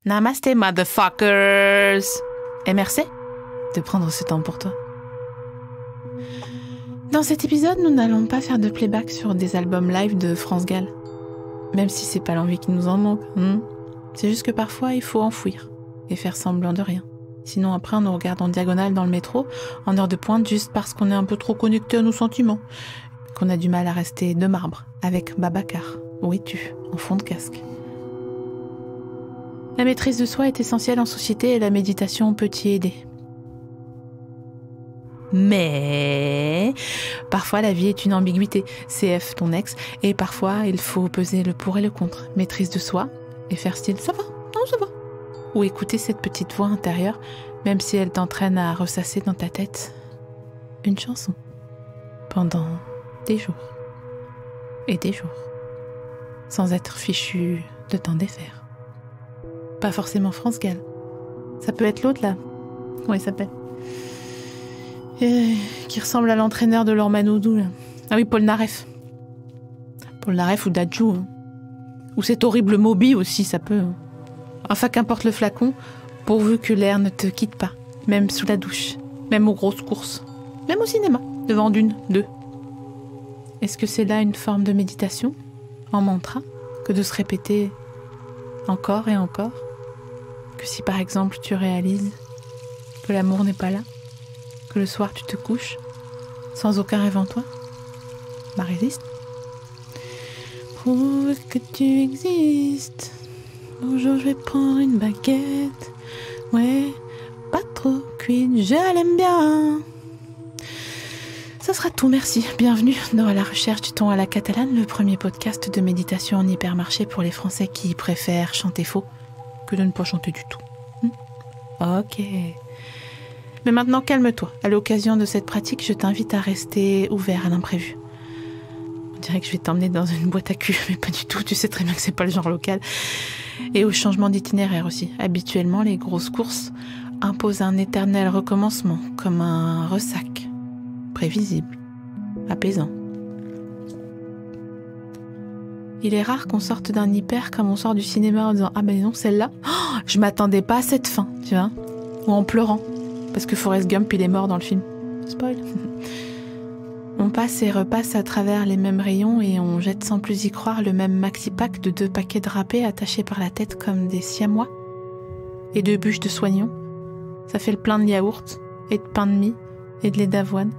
Namaste, motherfuckers! Et merci de prendre ce temps pour toi. Dans cet épisode, nous n'allons pas faire de playback sur des albums live de France Gall. Même si c'est pas l'envie qui nous en manque. C'est juste que parfois, il faut enfouir et faire semblant de rien. Sinon, après, on nous regarde en diagonale dans le métro, en heure de pointe, juste parce qu'on est un peu trop connecté à nos sentiments. Qu'on a du mal à rester de marbre, avec Babacar. Où es-tu? En fond de casque. La maîtrise de soi est essentielle en société et la méditation peut y aider. Mais parfois la vie est une ambiguïté. CF ton ex, et parfois il faut peser le pour et le contre. Maîtrise de soi et faire style ça va, non ça va. Ou écouter cette petite voix intérieure, même si elle t'entraîne à ressasser dans ta tête une chanson pendant des jours et des jours, sans être fichu de t'en défaire. Pas forcément France Gall. Ça peut être l'autre là. Comment il s'appelle? Qui ressemble à l'entraîneur de Lormanoudou là. Ah oui, Paul Naref. Paul Naref ou Dadju. Ou cet horrible Moby aussi, ça peut. Enfin, qu'importe le flacon, pourvu que l'air ne te quitte pas. Même sous la douche. Même aux grosses courses. Même au cinéma. Devant deux. Est-ce que c'est là une forme de méditation? En mantra? Que de se répéter encore et encore? Que si par exemple tu réalises que l'amour n'est pas là, que le soir tu te couches sans aucun rêve en toi, bah résiste. Prouve que tu existes. Bonjour, je vais prendre une baguette. Ouais, pas trop cuite, je l'aime bien. Ça sera tout, merci. Bienvenue dans La Recherche du ton à la catalane, le premier podcast de méditation en hypermarché pour les Français qui préfèrent chanter faux que de ne pas chanter du tout. Ok. Mais maintenant, calme-toi. À l'occasion de cette pratique, je t'invite à rester ouvert à l'imprévu. On dirait que je vais t'emmener dans une boîte à cul, mais pas du tout. Tu sais très bien que c'est pas le genre local. Et au changement d'itinéraire aussi. Habituellement, les grosses courses imposent un éternel recommencement, comme un ressac. Prévisible. Apaisant. Il est rare qu'on sorte d'un hyper comme on sort du cinéma en disant « Ah ben non, celle-là, oh, je m'attendais pas à cette fin, tu vois ?» Ou en pleurant, parce que Forrest Gump, il est mort dans le film. Spoil. On passe et repasse à travers les mêmes rayons et on jette sans plus y croire le même maxi-pack de 2 paquets de râpés attachés par la tête comme des siamois et 2 bûches de soignons. Ça fait le plein de yaourt et de pain de mie et de lait d'avoine.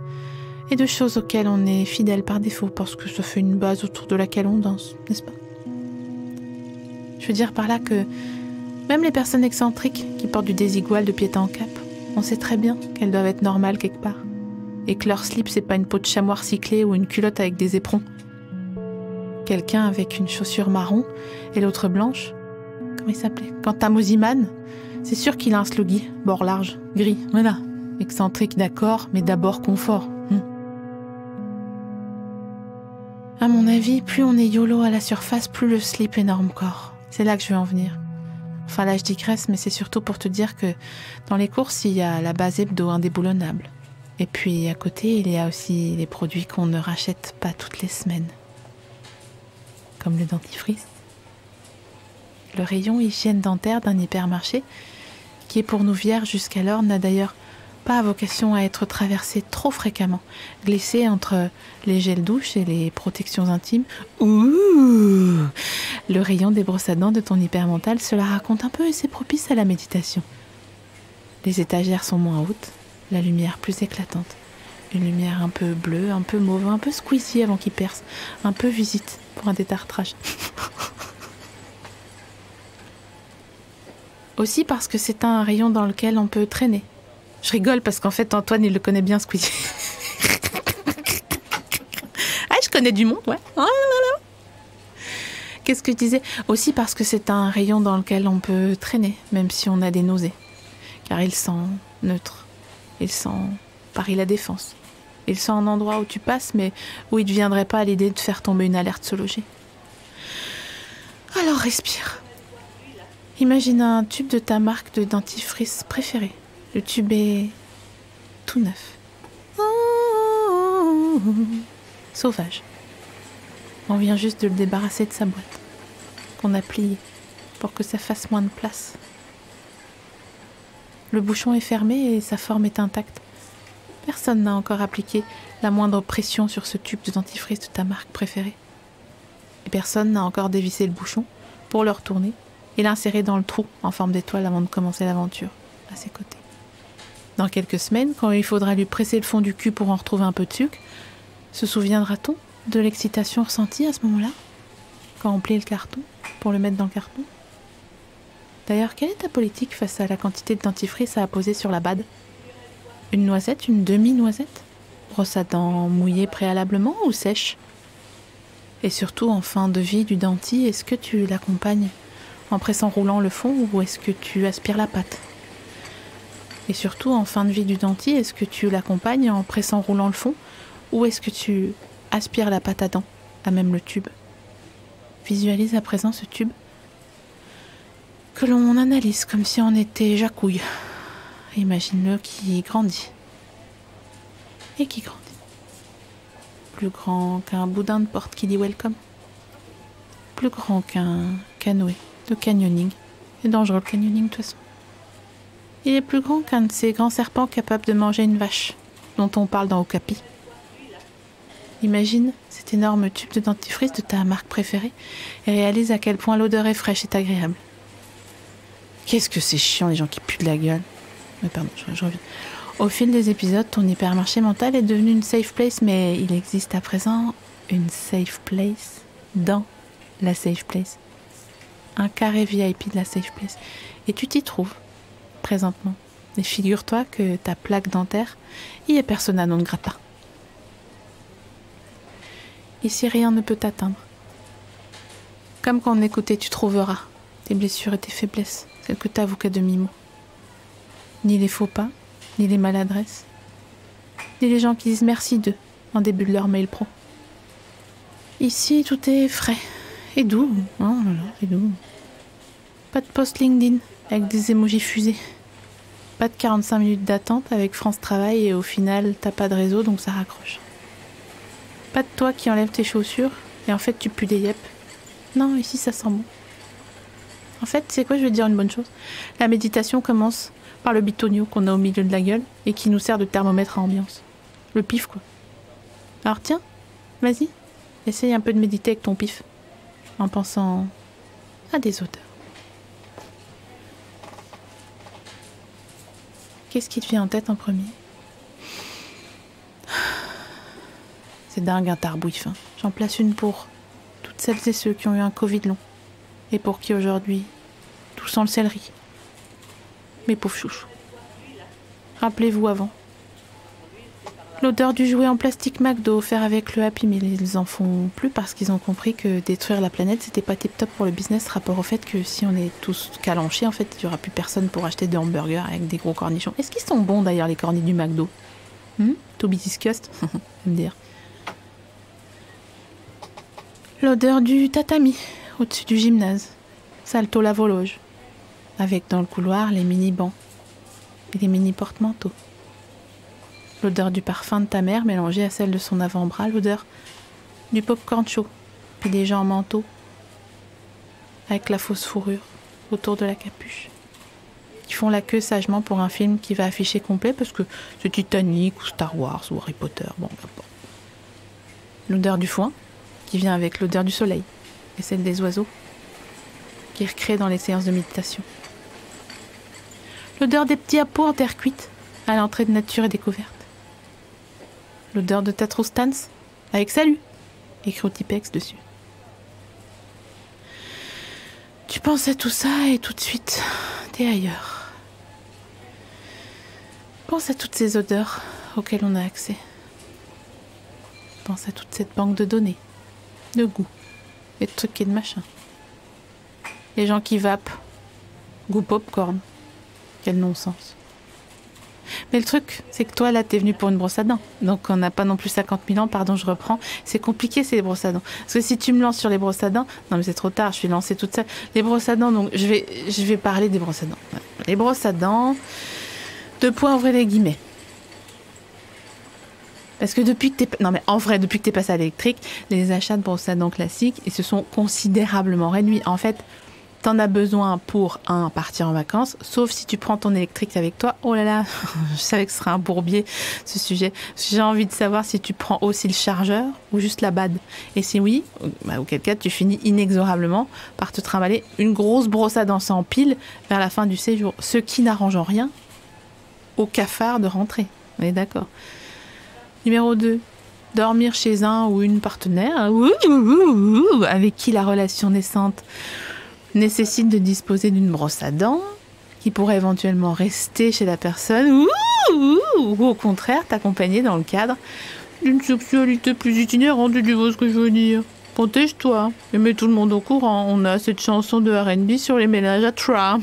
Et de choses auxquelles on est fidèle par défaut, parce que ça fait une base autour de laquelle on danse, n'est-ce pas? Je veux dire par là que même les personnes excentriques qui portent du désigual de pied en cap, on sait très bien qu'elles doivent être normales quelque part. Et que leur slip, c'est pas une peau de chamois recyclée ou une culotte avec des éperons. Quelqu'un avec une chaussure marron et l'autre blanche, comment il s'appelait? Quentin Mosiman, c'est sûr qu'il a un sloggy, bord large, gris, voilà. Excentrique d'accord, mais d'abord confort. À mon avis, plus on est YOLO à la surface, plus le slip est énorme corps. C'est là que je veux en venir. Enfin là je digresse, mais c'est surtout pour te dire que dans les courses, il y a la base hebdo indéboulonnable. Et puis à côté, il y a aussi les produits qu'on ne rachète pas toutes les semaines. Comme le dentifrice. Le rayon hygiène dentaire d'un hypermarché, qui est pour nous vierges jusqu'alors, n'a d'ailleurs pas vocation à être traversé trop fréquemment, glissé entre les gels douche et les protections intimes. Ouh, le rayon des brosses à dents de ton hypermental, cela raconte un peu et c'est propice à la méditation. Les étagères sont moins hautes, la lumière plus éclatante. Une lumière un peu bleue, un peu mauve, un peu squeezie avant qu'il perce, un peu visite pour un détartrage. Aussi parce que c'est un rayon dans lequel on peut traîner. Je rigole parce qu'en fait, Antoine, il le connaît bien, Squeezie. Ah, je connais du monde, ouais. Oh là là. Qu'est-ce que je disais? Aussi parce que c'est un rayon dans lequel on peut traîner, même si on a des nausées. Car il sent neutre. Il sent Paris La Défense. Il sent un endroit où tu passes, mais où il ne te viendrait pas à l'idée de faire tomber une alerte se loger. Alors respire. Imagine un tube de ta marque de dentifrice préférée. Le tube est tout neuf. Sauvage. On vient juste de le débarrasser de sa boîte, qu'on a pliée pour que ça fasse moins de place Le bouchon est fermé et sa forme est intacte. Personne n'a encore appliqué la moindre pression sur ce tube de dentifrice de ta marque préférée. Et personne n'a encore dévissé le bouchon pour le retourner et l'insérer dans le trou en forme d'étoile avant de commencer l'aventure à ses côtés. Dans quelques semaines, quand il faudra lui presser le fond du cul pour en retrouver un peu de sucre, se souviendra-t-on de l'excitation ressentie à ce moment-là, quand on plie le carton pour le mettre dans le carton? D'ailleurs, quelle est ta politique face à la quantité de dentifrice à apposer sur la bade? Une noisette, une demi-noisette? Brosse à dents mouillée préalablement ou sèche? Et surtout, en fin de vie du denti, est-ce que tu l'accompagnes en pressant roulant le fond ou est-ce que tu aspires la pâte? Et surtout, en fin de vie du denti, est-ce que tu l'accompagnes en pressant roulant le fond ou est-ce que tu aspires la pâte à dents, à même le tube? Visualise à présent ce tube que l'on analyse comme si on était Jacouille. Imagine-le qui grandit. Et qui grandit. Plus grand qu'un boudin de porte qui dit welcome. Plus grand qu'un canoë de canyoning. C'est dangereux le canyoning de toute façon. Il est plus grand qu'un de ces grands serpents capables de manger une vache, dont on parle dans Okapi. Imagine cet énorme tube de dentifrice de ta marque préférée et réalise à quel point l'odeur est fraîche et agréable. Qu'est-ce que c'est chiant les gens qui puent de la gueule. Mais pardon, je reviens. Au fil des épisodes, ton hypermarché mental est devenu une safe place, mais il existe à présent une safe place dans la safe place. Un carré VIP de la safe place. Et tu t'y trouves, présentement. Et figure-toi que ta plaque dentaire y est persona non grata. Ici, rien ne peut t'atteindre. Comme quand on écoutait, tu trouveras tes blessures et tes faiblesses, celles que t'avoues qu'à demi-mot. Ni les faux pas, ni les maladresses, ni les gens qui disent merci d'eux en début de leur mail pro. Ici, tout est frais et doux. Oh là là, c'est doux. Pas de post LinkedIn avec des émojis fusés. Pas de 45 minutes d'attente avec France Travail et au final, t'as pas de réseau donc ça raccroche. Pas de toi qui enlève tes chaussures et en fait tu pues des yep. Non, ici ça sent bon. En fait, c'est quoi, je vais te dire une bonne chose. La méditation commence par le bitonio qu'on a au milieu de la gueule et qui nous sert de thermomètre à ambiance. Le pif, quoi. Alors tiens, vas-y, essaye un peu de méditer avec ton pif, en pensant à des odeurs. Qu'est-ce qui te vient en tête en premier? C'est dingue un tarbouille. J'en place une pour toutes celles et ceux qui ont eu un Covid long et pour qui aujourd'hui tout sent le céleri. Mes pauvres chouchous. Rappelez-vous avant. L'odeur du jouet en plastique McDo offert avec le Happy Meal. Ils en font plus parce qu'ils ont compris que détruire la planète c'était pas tip top pour le business, rapport au fait que si on est tous calanchés, en fait il y aura plus personne pour acheter des hamburgers avec des gros cornichons. Est-ce qu'ils sont bons d'ailleurs les cornets du McDo? To be discussed, me dire. L'odeur du tatami au-dessus du gymnase. Salto lavologe. Avec dans le couloir les mini-bancs et les mini-porte-manteaux. L'odeur du parfum de ta mère mélangée à celle de son avant-bras. L'odeur du pop-corn chaud. Puis des gens en manteau. Avec la fausse fourrure autour de la capuche. Qui font la queue sagement pour un film qui va afficher complet parce que c'est Titanic ou Star Wars ou Harry Potter. Bon, l'odeur du foin qui vient avec l'odeur du soleil et celle des oiseaux qui recréent dans les séances de méditation. L'odeur des petits apôts en terre cuite à l'entrée de Nature et Découverte. L'odeur de ta trousse Stans avec salut écrit au Tipex dessus. Tu penses à tout ça et tout de suite t'es ailleurs. Pense à toutes ces odeurs auxquelles on a accès. Pense à toute cette banque de données, de goût et de trucs et de machins. Les gens qui vapent, goût popcorn. Quel non-sens. Mais le truc, c'est que toi, là, t'es venu pour une brosse à dents. Donc, on n'a pas non plus 50 000 ans, pardon, je reprends. C'est compliqué, c'est les brosses à dents. Parce que si tu me lances sur les brosses à dents, non, mais c'est trop tard, je suis lancée toute seule. Les brosses à dents, donc, je vais parler des brosses à dents. Ouais. Les brosses à dents, 2 points, ouvrez les guillemets. Parce que depuis que t'es passé à l'électrique, les achats de brosses à dents classiques, ils se sont considérablement réduits. En fait, T'en as besoin pour, partir en vacances, sauf si tu prends ton électrique avec toi. Oh là là, je savais que ce serait un bourbier, ce sujet. J'ai envie de savoir si tu prends aussi le chargeur ou juste la bad. Et si oui, auquel cas, tu finis inexorablement par te trimballer une grosse brosse à dents en pile vers la fin du séjour. Ce qui n'arrange en rien au cafard de rentrer. On est d'accord. Numéro 2. Dormir chez un ou une partenaire avec qui la relation naissante nécessite de disposer d'une brosse à dents qui pourrait éventuellement rester chez la personne ou au contraire t'accompagner dans le cadre d'une sexualité plus itinérante, tu vois ce que je veux dire. Protège-toi et mets tout le monde au courant. On a cette chanson de R&B sur les ménages à trois.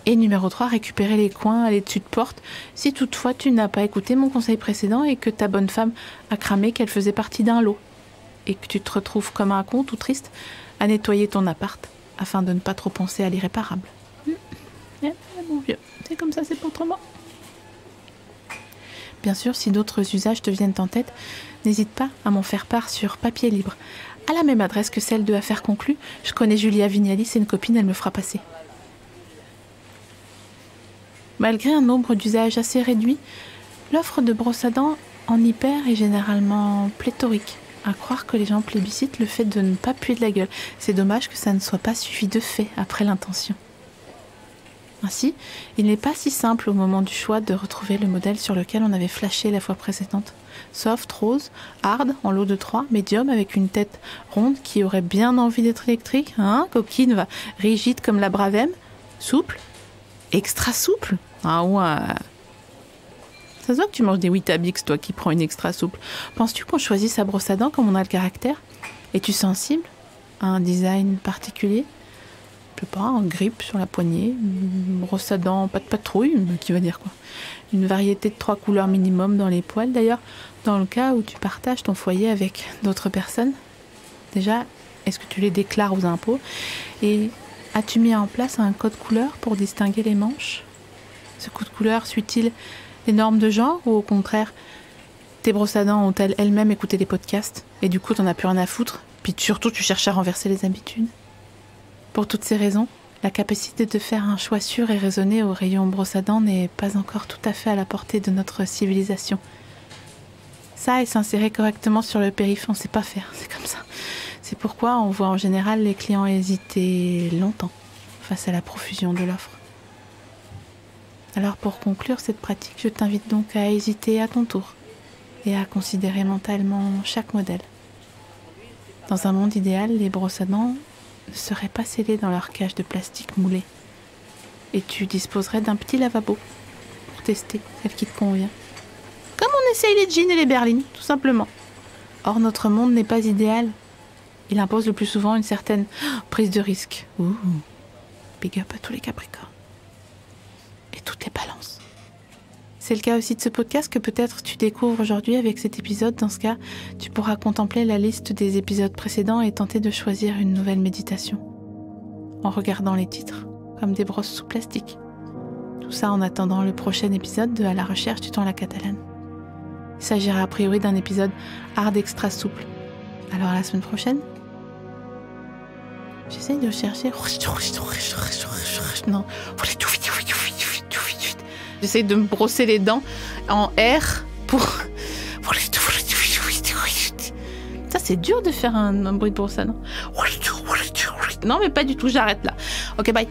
Et numéro 3, récupérer les coins, les dessus de porte, si toutefois tu n'as pas écouté mon conseil précédent et que ta bonne femme a cramé qu'elle faisait partie d'un lot. Et que tu te retrouves comme un con tout triste à nettoyer ton appart afin de ne pas trop penser à l'irréparable. Mon vieux, c'est comme ça, c'est pas autrement. Bien sûr, si d'autres usages te viennent en tête, n'hésite pas à m'en faire part sur papier libre. À la même adresse que celle de Affaires conclues, je connais Julia Vignali, c'est une copine, elle me fera passer. Malgré un nombre d'usages assez réduit, l'offre de brosse à dents en hyper est généralement pléthorique. À croire que les gens plébiscitent le fait de ne pas puer de la gueule. C'est dommage que ça ne soit pas suivi de fait après l'intention. Ainsi, il n'est pas si simple au moment du choix de retrouver le modèle sur lequel on avait flashé la fois précédente. Soft, rose, hard, en lot de 3, médium avec une tête ronde qui aurait bien envie d'être électrique, coquine, rigide comme la Bravem, souple, extra souple. Ah ouais. Ça se voit que tu manges des Weetabix, toi qui prends une extra souple. Penses-tu qu'on choisit sa brosse à dents comme on a le caractère? Es-tu sensible à un design particulier? Je sais pas, un grip sur la poignée, une brosse à dents, pas de patrouille, qui va dire quoi? Une variété de 3 couleurs minimum dans les poils. D'ailleurs, dans le cas où tu partages ton foyer avec d'autres personnes, déjà, est-ce que tu les déclares aux impôts? Et as-tu mis en place un code couleur pour distinguer les manches? Ce code couleur suit-il les normes de genre ou au contraire, tes brosses à dents ont-elles elles-mêmes écouté des podcasts et du coup t'en as plus rien à foutre, puis surtout tu cherches à renverser les habitudes? Pour toutes ces raisons, la capacité de faire un choix sûr et raisonné au rayon brosse à dents n'est pas encore tout à fait à la portée de notre civilisation. Ça et s'insérer correctement sur le périph', on sait pas faire, c'est comme ça. C'est pourquoi on voit en général les clients hésiter longtemps face à la profusion de l'offre. Alors pour conclure cette pratique, je t'invite donc à hésiter à ton tour et à considérer mentalement chaque modèle. Dans un monde idéal, les brosses à dents ne seraient pas scellées dans leur cage de plastique moulé et tu disposerais d'un petit lavabo pour tester celle qui te convient. Comme on essaye les jeans et les berlines, tout simplement. Or, notre monde n'est pas idéal. Il impose le plus souvent une certaine prise de risque. Ouh, big up à tous les Capricornes. Et toutes les balances. C'est le cas aussi de ce podcast que peut-être tu découvres aujourd'hui avec cet épisode. Dans ce cas, tu pourras contempler la liste des épisodes précédents et tenter de choisir une nouvelle méditation. En regardant les titres, comme des brosses sous plastique. Tout ça en attendant le prochain épisode de À la recherche du temps à la catalane. Il s'agira a priori d'un épisode hard extra souple. Alors à la semaine prochaine. J'essaye de chercher. Non. J'essaye de me brosser les dents en R pour. Ça, c'est dur de faire un bruit de brosse à dents. Non, mais pas du tout, j'arrête là. Ok, bye.